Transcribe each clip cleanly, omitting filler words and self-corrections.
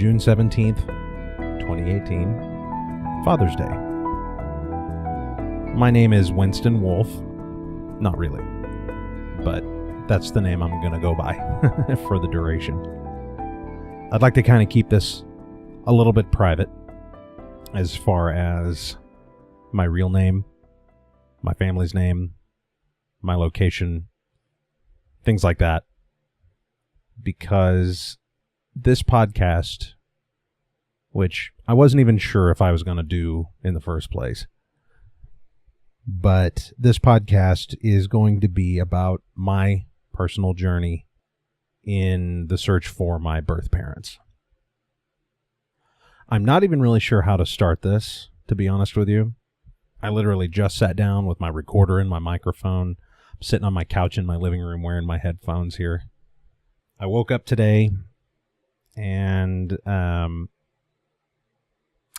June 17th, 2018, Father's Day. My name is Winston Wolf. Not really, but that's the name I'm going to go by for the duration. I'd like to kind of keep this a little bit private as far as my real name, my family's name, my location, things like that, because this podcast, which I wasn't even sure if I was going to do in the first place, but this podcast is going to be about my personal journey in the search for my birth parents. I'm not even really sure how to start this, to be honest with you. I literally just sat down with my recorder and my microphone. I'm sitting on my couch in my living room wearing my headphones here. I woke up today and I'm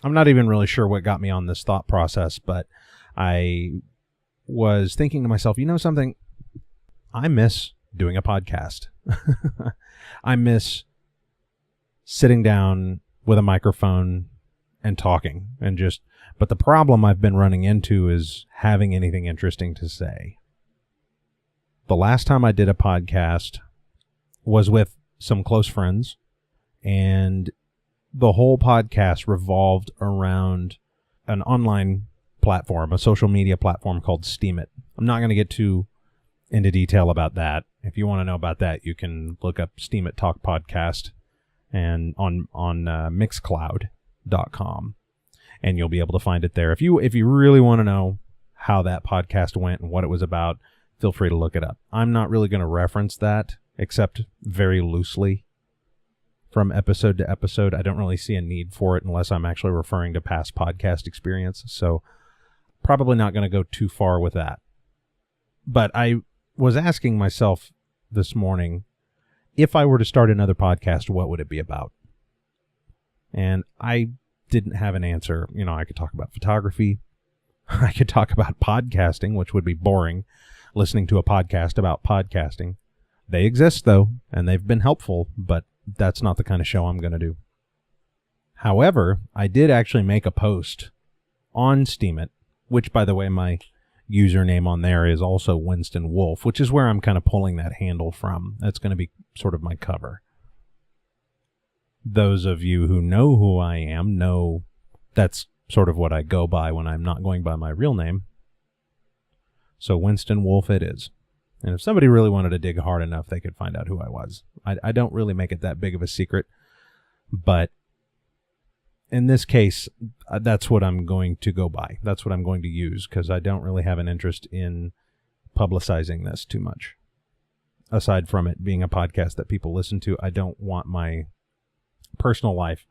not even really sure what got me on this thought process, but I was thinking to myself, you know something? I miss doing a podcast. I miss sitting down with a microphone and talking but the problem I've been running into is having anything interesting to say. The last time I did a podcast was with some close friends, and the whole podcast revolved around an online platform, a social media platform called Steemit. I'm not going to get too into detail about that. If you want to know about that, you can look up Steemit Talk Podcast and on mixcloud.com, and you'll be able to find it there. If you really want to know how that podcast went and what it was about, feel free to look it up. I'm not really going to reference that except very loosely from episode to episode. I don't really see a need for it unless I'm actually referring to past podcast experience. So probably not going to go too far with that. But I was asking myself this morning, if I were to start another podcast, what would it be about? And I didn't have an answer. You know, I could talk about photography. I could talk about podcasting, which would be boring, listening to a podcast about podcasting. They exist, though, and they've been helpful, but that's not the kind of show I'm going to do. However, I did actually make a post on Steemit, which, by the way, my username on there is also Winston Wolf, which is where I'm kind of pulling that handle from. That's going to be sort of my cover. Those of you who know who I am know that's sort of what I go by when I'm not going by my real name. So Winston Wolf it is. And if somebody really wanted to dig hard enough, they could find out who I was. I don't really make it that big of a secret, but in this case, that's what I'm going to go by. That's what I'm going to use, because I don't really have an interest in publicizing this too much. Aside from it being a podcast that people listen to, I don't want my personal life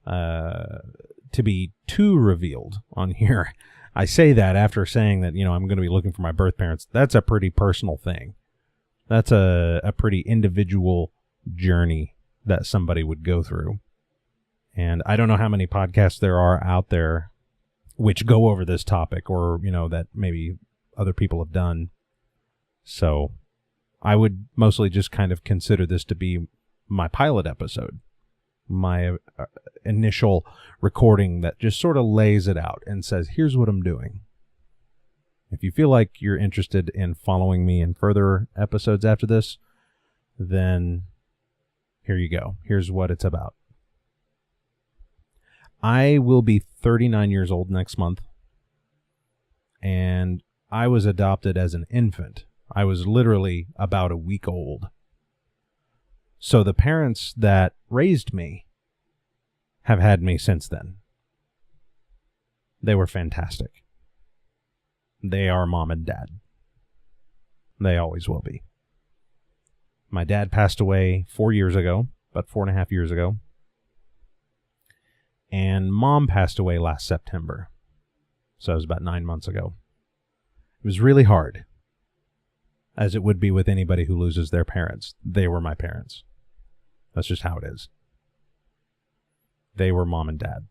to be too revealed on here. I say that after saying that, you know, I'm going to be looking for my birth parents. That's a pretty personal thing. That's a pretty individual journey that somebody would go through. And I don't know how many podcasts there are out there which go over this topic, or, you know, that maybe other people have done. So I would mostly just kind of consider this to be my pilot episode, my initial recording that just sort of lays it out and says, here's what I'm doing. If you feel like you're interested in following me in further episodes after this, then here you go. Here's what it's about. I will be 39 years old next month, and I was adopted as an infant. I was literally about a week old. So the parents that raised me have had me since then. They were fantastic. They are mom and dad. They always will be. My dad passed away 4 years ago, about 4.5 years ago. And mom passed away last September. So it was about 9 months ago. It was really hard, as it would be with anybody who loses their parents. They were my parents. That's just how it is. They were mom and dad.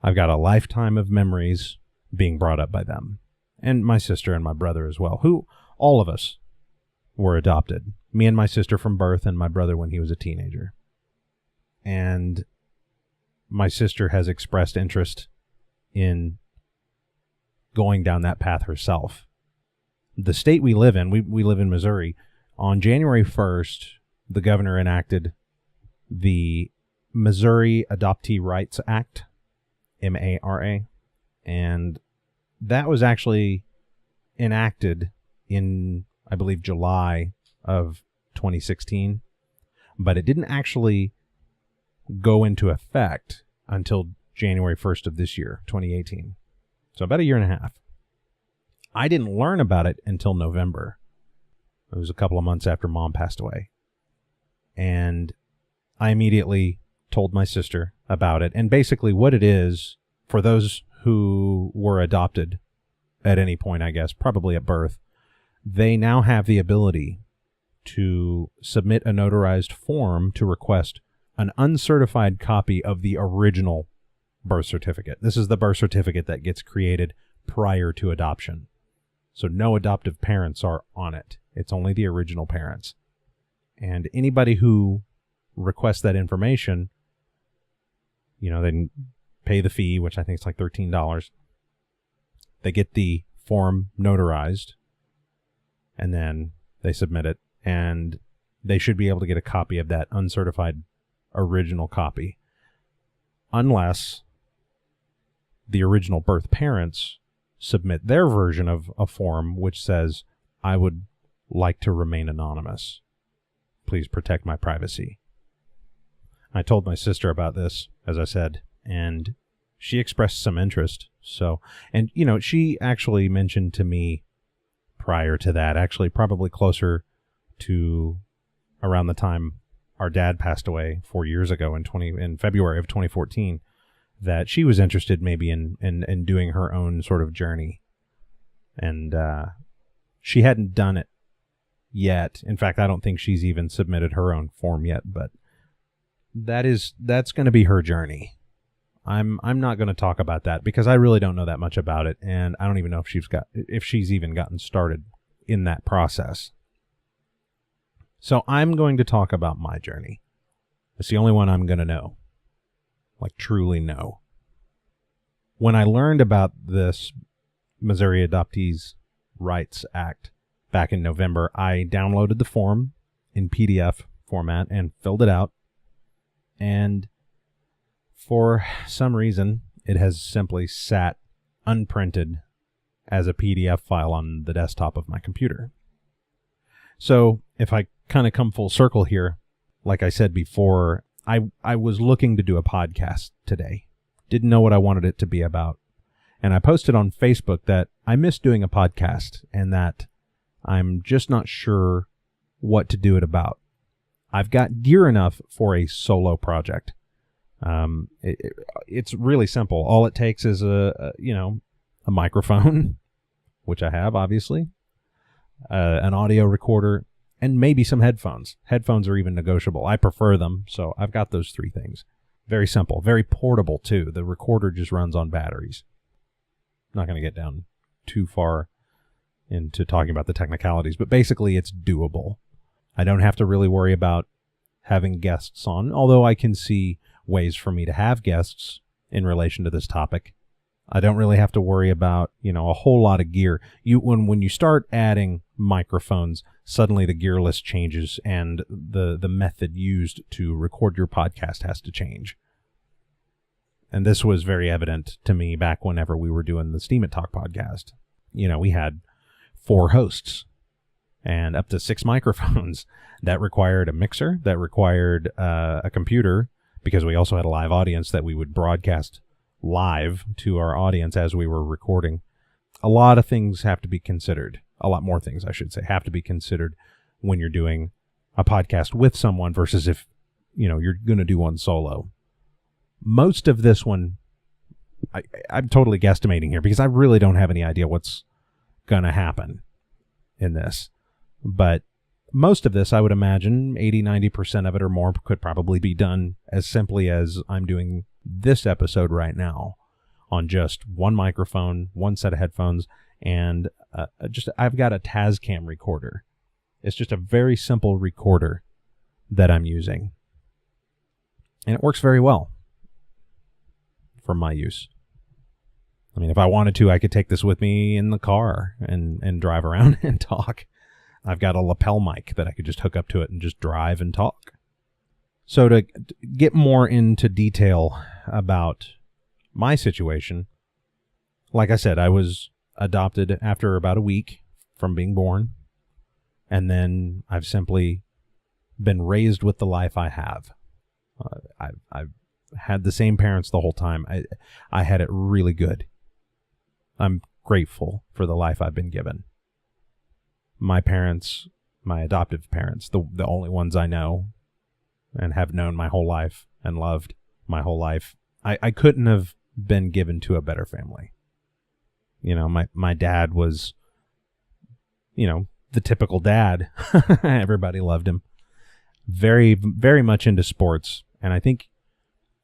I've got a lifetime of memories being brought up by them. And my sister and my brother as well, who all of us were adopted. Me and my sister from birth, and my brother when he was a teenager. and my sister has expressed interest in going down that path herself. The state we live in, we live in Missouri. On January 1st, the governor enacted the Missouri Adoptee Rights Act, MARA, and that was actually enacted in, I believe, July of 2016, but it didn't actually go into effect until January 1st of this year, 2018. So about a year and a half. I didn't learn about it until November. It was a couple of months after Mom passed away. And I immediately told my sister about it. And basically what it is, for those who were adopted at any point, I guess, probably at birth, they now have the ability to submit a notarized form to request an uncertified copy of the original birth certificate. This is the birth certificate that gets created prior to adoption. So no adoptive parents are on it. It's only the original parents. And anybody who requests that information, they can pay the fee, which I think is like $13. They get the form notarized, and then they submit it, and they should be able to get a copy of that uncertified original copy, unless the original birth parents submit their version of a form which says, I would like to remain anonymous. Please protect my privacy. I told my sister about this, as I said, and she expressed some interest. So, and she actually mentioned to me prior to that, actually probably closer to around the time our dad passed away 4 years ago in February of 2014, that she was interested maybe in doing her own sort of journey. And she hadn't done it yet. In fact, I don't think she's even submitted her own form yet, but that's going to be her journey. I'm not going to talk about that because I really don't know that much about it, and I don't even know if she's even gotten started in that process. So I'm going to talk about my journey. It's the only one I'm going to know, like truly know. When I learned about this Missouri Adoptees Rights Act back in November, I downloaded the form in PDF format and filled it out. And for some reason, it has simply sat unprinted as a PDF file on the desktop of my computer. So if I kind of come full circle here, like I said before, I was looking to do a podcast today. Didn't know what I wanted it to be about. And I posted on Facebook that I miss doing a podcast and that I'm just not sure what to do it about. I've got gear enough for a solo project. It's really simple. All it takes is a microphone, which I have, obviously, an audio recorder, and maybe some headphones. Headphones are even negotiable. I prefer them, so I've got those three things. Very simple, very portable, too. The recorder just runs on batteries. Not going to get down too far into talking about the technicalities, but basically it's doable. I don't have to really worry about having guests on, although I can see ways for me to have guests in relation to this topic. I don't really have to worry about, a whole lot of gear. When you start adding microphones, suddenly the gear list changes and the method used to record your podcast has to change. And this was very evident to me back whenever we were doing the Steam It Talk podcast. We had 4 hosts and up to 6 microphones. That required a mixer, that required a computer, because we also had a live audience that we would broadcast live to our audience as we were recording. A lot of things have to be considered. A lot more things, I should say, have to be considered when you're doing a podcast with someone versus if, you're going to do one solo. Most of this one, I'm totally guesstimating here because I really don't have any idea what's going to happen in this. But most of this, I would imagine, 80-90% of it or more could probably be done as simply as I'm doing this episode right now on just one microphone, one set of headphones, and I've got a Tascam recorder. It's just a very simple recorder that I'm using. And it works very well for my use. I mean, if I wanted to, I could take this with me in the car and drive around and talk. I've got a lapel mic that I could just hook up to it and just drive and talk. So to get more into detail about my situation, like I said, I was adopted after about a week from being born. And then I've simply been raised with the life I have. I've had the same parents the whole time. I had it really good. I'm grateful for the life I've been given. My parents, my adoptive parents, the only ones I know and have known my whole life and loved my whole life, I couldn't have been given to a better family. You know, my dad was, you know, the typical dad. Everybody loved him. Very, very much into sports. And I think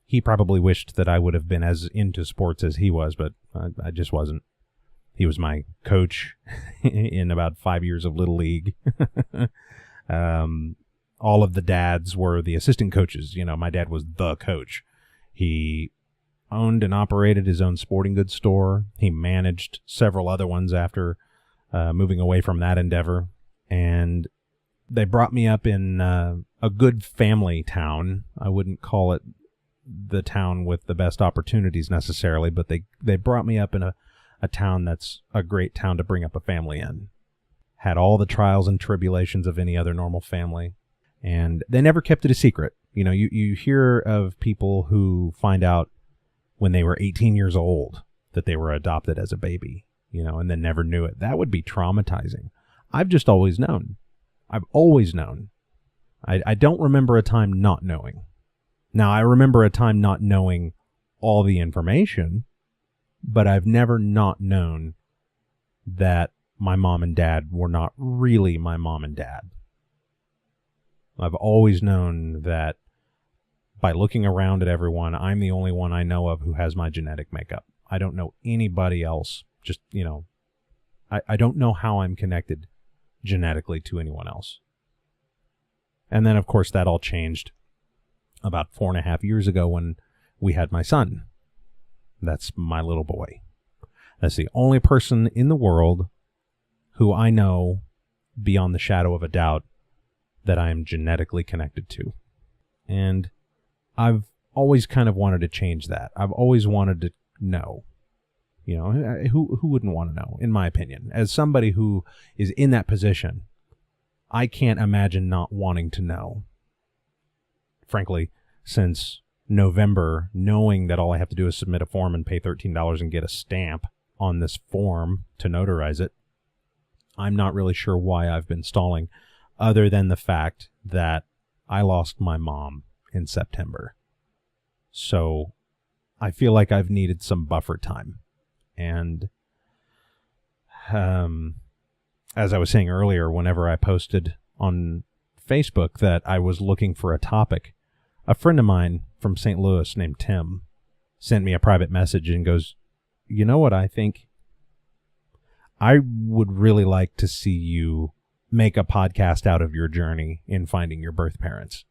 he probably wished that I would have been as into sports as he was, but I just wasn't. He was my coach in about 5 years of Little League. All of the dads were the assistant coaches. You know, my dad was the coach. He owned and operated his own sporting goods store. He managed several other ones after moving away from that endeavor. And they brought me up in a good family town. I wouldn't call it the town with the best opportunities necessarily, but they brought me up in a town that's a great town to bring up a family in. Had all the trials and tribulations of any other normal family. And they never kept it a secret. You know, you hear of people who find out when they were 18 years old that they were adopted as a baby, you know, and then never knew it. That would be traumatizing. I've just always known. I've always known. I don't remember a time not knowing. Now, I remember a time not knowing all the information, but I've never not known that my mom and dad were not really my mom and dad. I've always known that by looking around at everyone, I'm the only one I know of who has my genetic makeup. I don't know anybody else. Just, you know, I don't know how I'm connected genetically to anyone else. And then, of course, that all changed about 4.5 years ago when we had my son. That's my little boy. That's the only person in the world who I know beyond the shadow of a doubt that I am genetically connected to. And I've always kind of wanted to change that. I've always wanted to know. You know, who wouldn't want to know, in my opinion? As somebody who is in that position, I can't imagine not wanting to know. Frankly, since November, knowing that all I have to do is submit a form and pay $13 and get a stamp on this form to notarize it, I'm not really sure why I've been stalling, other than the fact that I lost my mom in September. So I feel like I've needed some buffer time. And as I was saying earlier, whenever I posted on Facebook that I was looking for a topic, a friend of mine from St. Louis named Tim sent me a private message and goes, "You know what I think? I would really like to see you make a podcast out of your journey in finding your birth parents."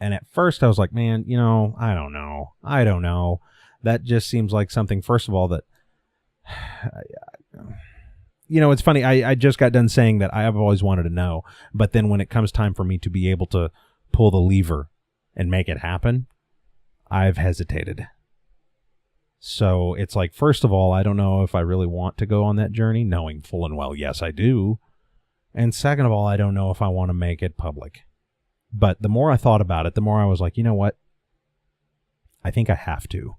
And at first I was like, man, you know, I don't know. That just seems like something, first of all, that, you know, it's funny. I just got done saying that I've always wanted to know. But then when it comes time for me to be able to pull the lever and make it happen, I've hesitated. So it's like, first of all, I don't know if I really want to go on that journey, knowing full and well, yes, I do. And second of all, I don't know if I want to make it public. But the more I thought about it, the more I was like, you know what? I think I have to.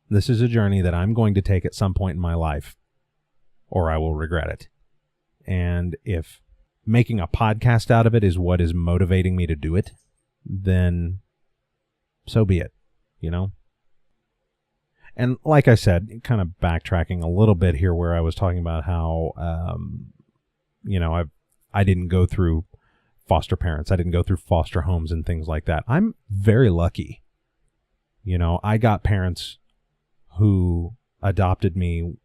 This is a journey that I'm going to take at some point in my life, or I will regret it. And if making a podcast out of it is what is motivating me to do it, then so be it, you know? And like I said, kind of backtracking a little bit here where I was talking about how, you know, I didn't go through foster parents. I didn't go through foster homes and things like that. I'm very lucky. You know, I got parents who adopted me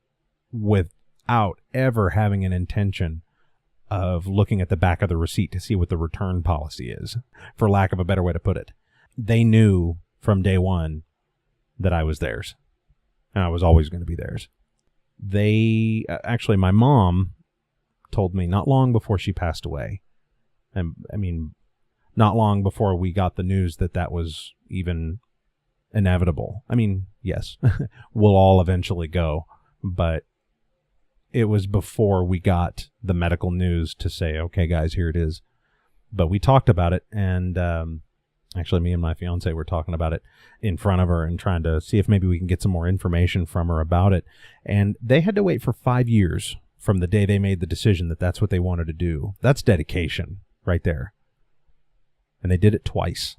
without ever having an intention of looking at the back of the receipt to see what the return policy is, for lack of a better way to put it. They knew from day one that I was theirs, and I was always going to be theirs. They, actually, my mom told me not long before she passed away, and I mean, not long before we got the news that that was even inevitable. I mean, yes, we'll all eventually go, but it was before we got the medical news to say, okay, guys, here it is. But we talked about it, and actually me and my fiance were talking about it in front of her and trying to see if maybe we can get some more information from her about it. And they had to wait for 5 years from the day they made the decision that that's what they wanted to do. That's dedication right there. And they did it twice.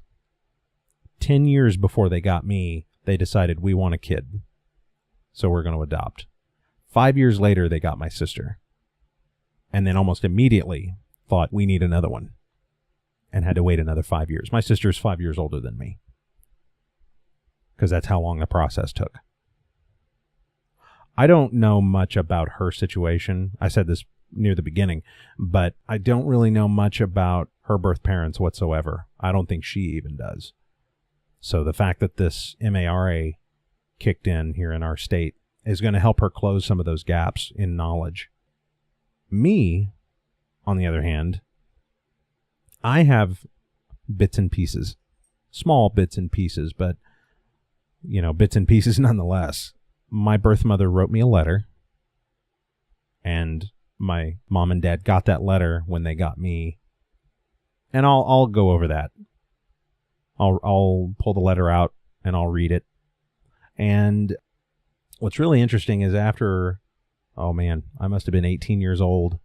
10 years before they got me, they decided we want a kid, so we're going to adopt. 5 years later, they got my sister. And then almost immediately thought we need another one, and had to wait another 5 years. My sister's 5 years older than me, because that's how long the process took. I don't know much about her situation. I said this near the beginning, but I don't really know much about her birth parents whatsoever. I don't think she even does. So the fact that this MARA kicked in here in our state is going to help her close some of those gaps in knowledge. Me, on the other hand, I have bits and pieces, small bits and pieces, but, bits and pieces nonetheless. My birth mother wrote me a letter, and my mom and dad got that letter when they got me, and I'll go over that. I'll pull the letter out and I'll read it. And what's really interesting is after, oh man, I must have been 18 years old,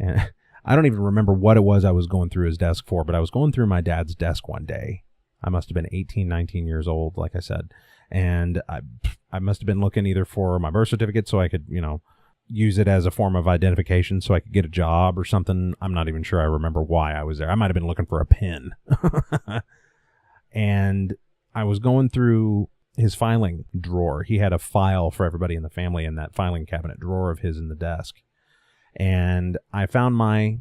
and I don't even remember what it was I was going through his desk for, but I was going through my dad's desk one day. I must have been 18, 19 years old, like I said. And I must have been looking either for my birth certificate so I could, use it as a form of identification so I could get a job or something. I'm not even sure I remember why I was there. I might have been looking for a pen. And I was going through his filing drawer. He had a file for everybody in the family in that filing cabinet drawer of his in the desk. And I found my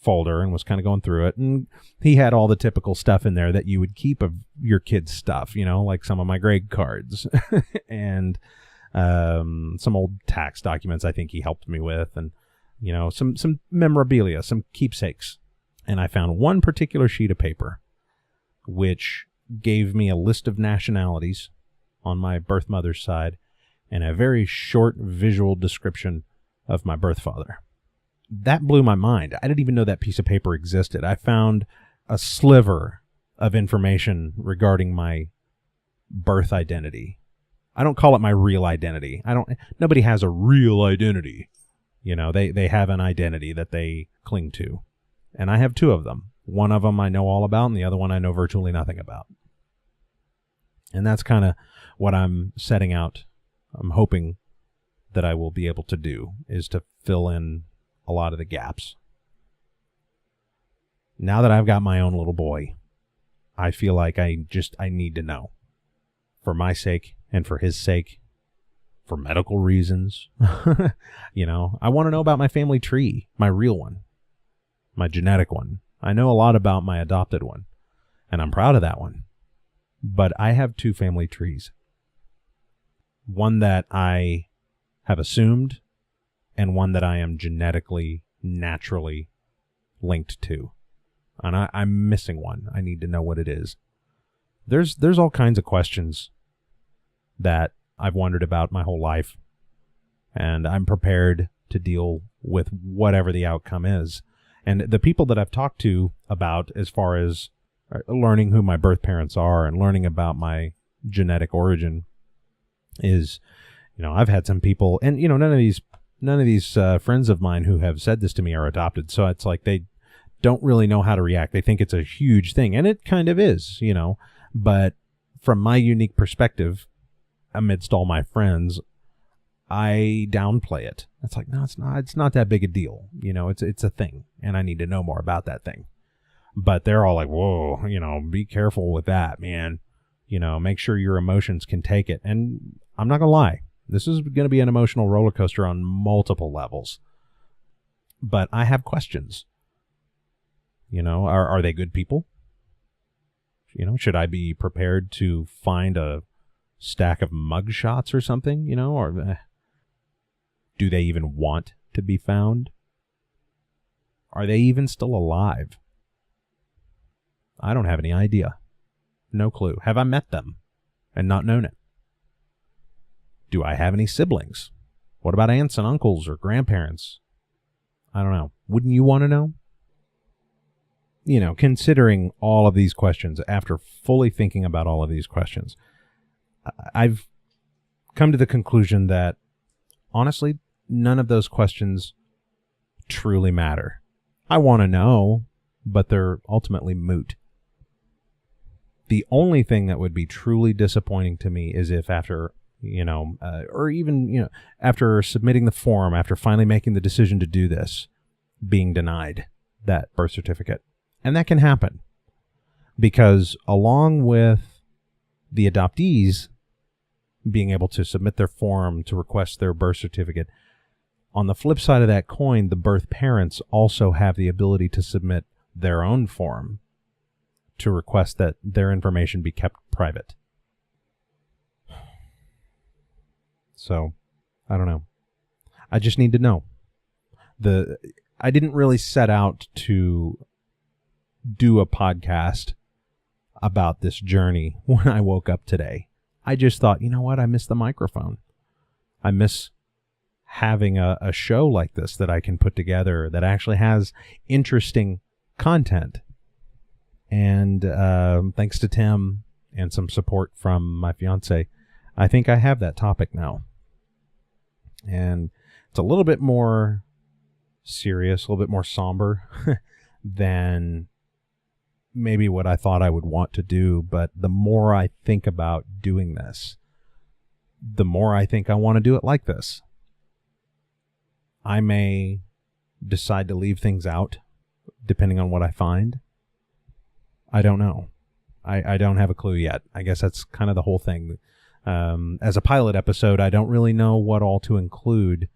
folder and was kind of going through it. And he had all the typical stuff in there that you would keep of your kids' stuff, like some of my grade cards and some old tax documents I think he helped me with, and, some memorabilia, some keepsakes. And I found one particular sheet of paper which gave me a list of nationalities on my birth mother's side and a very short visual description of my birth father. That blew my mind. I didn't even know that piece of paper existed. I found a sliver of information regarding my birth identity. I don't call it my real identity. Nobody has a real identity. They have an identity that they cling to. And I have two of them. One of them I know all about, and the other one I know virtually nothing about. And that's kind of what I'm setting out. I'm hoping that I will be able to do, is to fill in a lot of the gaps. Now that I've got my own little boy, I feel like I need to know. For my sake and for his sake, for medical reasons. I want to know about my family tree, my real one, my genetic one. I know a lot about my adopted one, and I'm proud of that one. But I have two family trees. One that I have assumed, and one that I am genetically, naturally linked to. And I'm missing one. I need to know what it is. There's all kinds of questions that I've wondered about my whole life, and I'm prepared to deal with whatever the outcome is. And the people that I've talked to about, as far as learning who my birth parents are and learning about my genetic origin, is, I've had some people, and none of these friends of mine who have said this to me are adopted, so it's like they don't really know how to react. They think it's a huge thing, and it kind of is, but from my unique perspective, amidst all my friends, I downplay it. It's like, no, it's not that big a deal. It's a thing, and I need to know more about that thing. But they're all like, whoa, be careful with that, man. Make sure your emotions can take it. And I'm not going to lie. This is going to be an emotional roller coaster on multiple levels. But I have questions. Are they good people? Should I be prepared to find a stack of mugshots or something, or do they even want to be found? Are they even still alive? I don't have any idea. No clue. Have I met them and not known it? Do I have any siblings? What about aunts and uncles or grandparents? I don't know. Wouldn't you want to know? Considering all of these questions, after fully thinking about all of these questions, I've come to the conclusion that, honestly, none of those questions truly matter. I want to know, but they're ultimately moot. The only thing that would be truly disappointing to me is if after, or even, after submitting the form, after finally making the decision to do this, being denied that birth certificate. And that can happen because along with the adoptees being able to submit their form to request their birth certificate, on the flip side of that coin, the birth parents also have the ability to submit their own form to request that their information be kept private. So, I don't know. I just need to know. I didn't really set out to do a podcast about this journey when I woke up today. I just thought, you know what? I miss the microphone. I miss having a show like this that I can put together that actually has interesting content. And thanks to Tim and some support from my fiance, I think I have that topic now. And it's a little bit more serious, a little bit more somber than maybe what I thought I would want to do. But the more I think about doing this, the more I think I want to do it like this. I may decide to leave things out depending on what I find. I don't know. I don't have a clue yet. I guess that's kind of the whole thing. As a pilot episode, I don't really know what all to include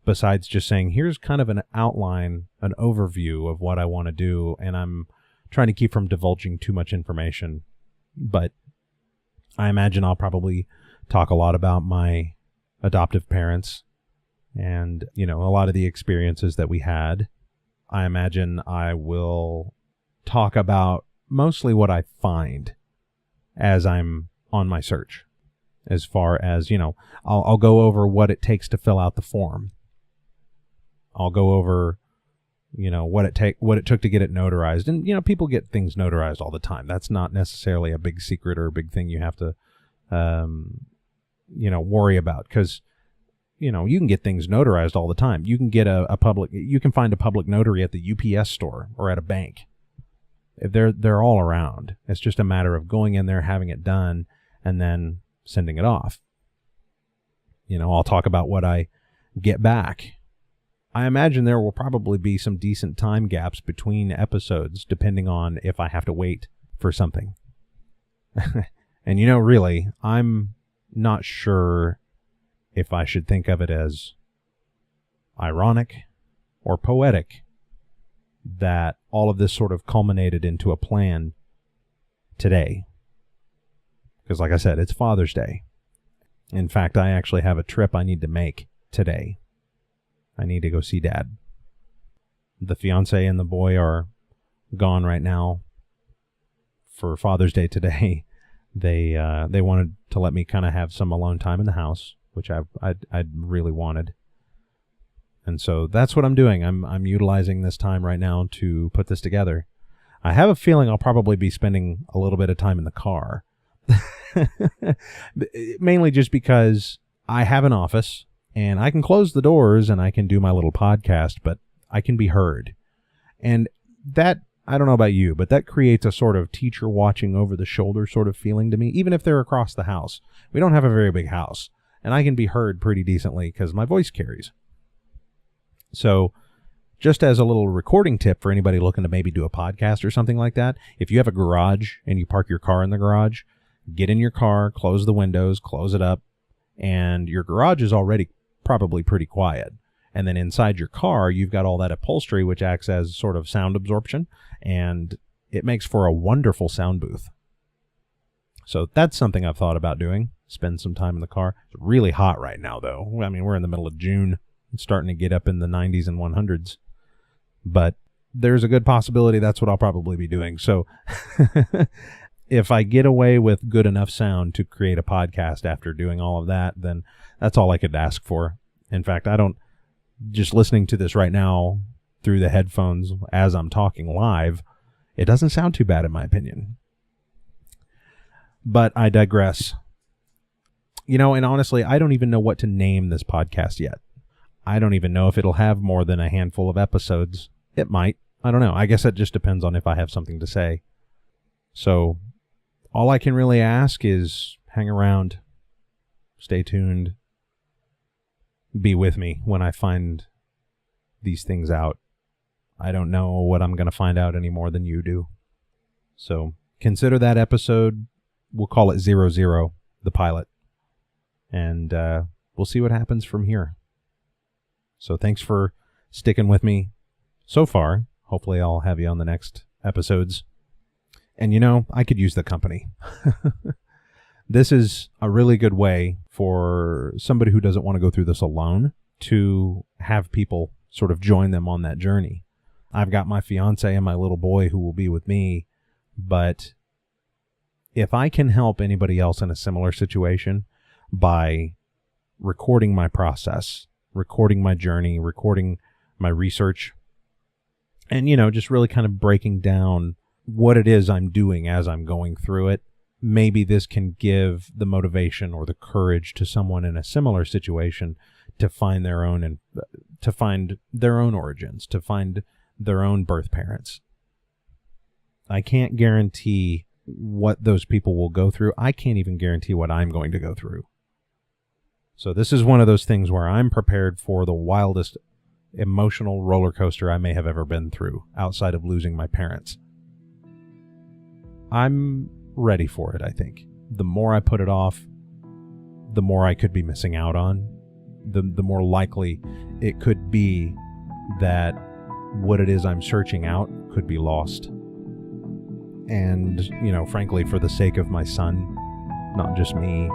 besides just saying, here's kind of an outline, an overview of what I want to do, and I'm trying to keep from divulging too much information. But I imagine I'll probably talk a lot about my adoptive parents and, a lot of the experiences that we had. I imagine I will talk about mostly what I find as I'm on my search. As far as, I'll go over what it takes to fill out the form. I'll go over, what it took to get it notarized. And, people get things notarized all the time. That's not necessarily a big secret or a big thing you have to, worry about. Because, you can get things notarized all the time. You can get you can find a public notary at the UPS store or at a bank. They're all around. It's just a matter of going in there, having it done, and then sending it off. I'll talk about what I get back. I imagine there will probably be some decent time gaps between episodes, depending on if I have to wait for something. And really, I'm not sure if I should think of it as ironic or poetic that all of this sort of culminated into a plan today. Because like I said, it's Father's Day. In fact, I actually have a trip I need to make today. I need to go see Dad. The fiance and the boy are gone right now for Father's Day today. They wanted to let me kind of have some alone time in the house, which I'd really wanted. And so that's what I'm doing. I'm utilizing this time right now to put this together. I have a feeling I'll probably be spending a little bit of time in the car. Mainly just because I have an office and I can close the doors and I can do my little podcast, but I can be heard. And that, I don't know about you, but that creates a sort of teacher watching over the shoulder sort of feeling to me, even if they're across the house. We don't have a very big house, and I can be heard pretty decently because my voice carries. So just as a little recording tip for anybody looking to maybe do a podcast or something like that, if you have a garage and you park your car in the garage, get in your car, close the windows, close it up, and your garage is already probably pretty quiet. And then inside your car, you've got all that upholstery, which acts as sort of sound absorption, and it makes for a wonderful sound booth. So that's something I've thought about doing, spend some time in the car. It's really hot right now, though. I mean, we're in the middle of June. It's starting to get up in the 90s and 100s. But there's a good possibility that's what I'll probably be doing. So if I get away with good enough sound to create a podcast after doing all of that, then that's all I could ask for. In fact, just listening to this right now through the headphones as I'm talking live, it doesn't sound too bad in my opinion. But I digress. And honestly, I don't even know what to name this podcast yet. I don't even know if it'll have more than a handful of episodes. It might. I don't know. I guess it just depends on if I have something to say. So all I can really ask is hang around, stay tuned, be with me when I find these things out. I don't know what I'm going to find out any more than you do. So consider that episode, we'll call it 00, the pilot. And we'll see what happens from here. So thanks for sticking with me so far. Hopefully I'll have you on the next episodes. And I could use the company. This is a really good way for somebody who doesn't want to go through this alone to have people sort of join them on that journey. I've got my fiance and my little boy who will be with me, but if I can help anybody else in a similar situation by recording my process, recording my journey, recording my research, and, just really kind of breaking down what it is I'm doing as I'm going through it, maybe this can give the motivation or the courage to someone in a similar situation to find their own origins, to find their own birth parents. I can't guarantee what those people will go through. I can't even guarantee what I'm going to go through. So this is one of those things where I'm prepared for the wildest emotional roller coaster I may have ever been through outside of losing my parents. I'm ready for it, I think. The more I put it off, the more I could be missing out on. The more likely it could be that what it is I'm searching out could be lost. And, frankly, for the sake of my son, not just me,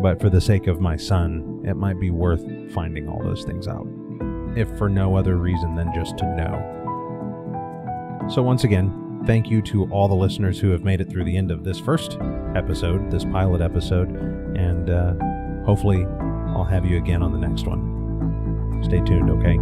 but for the sake of my son, it might be worth finding all those things out, if for no other reason than just to know. So once again, thank you to all the listeners who have made it through the end of this first episode, this pilot episode, and hopefully I'll have you again on the next one. Stay tuned, okay?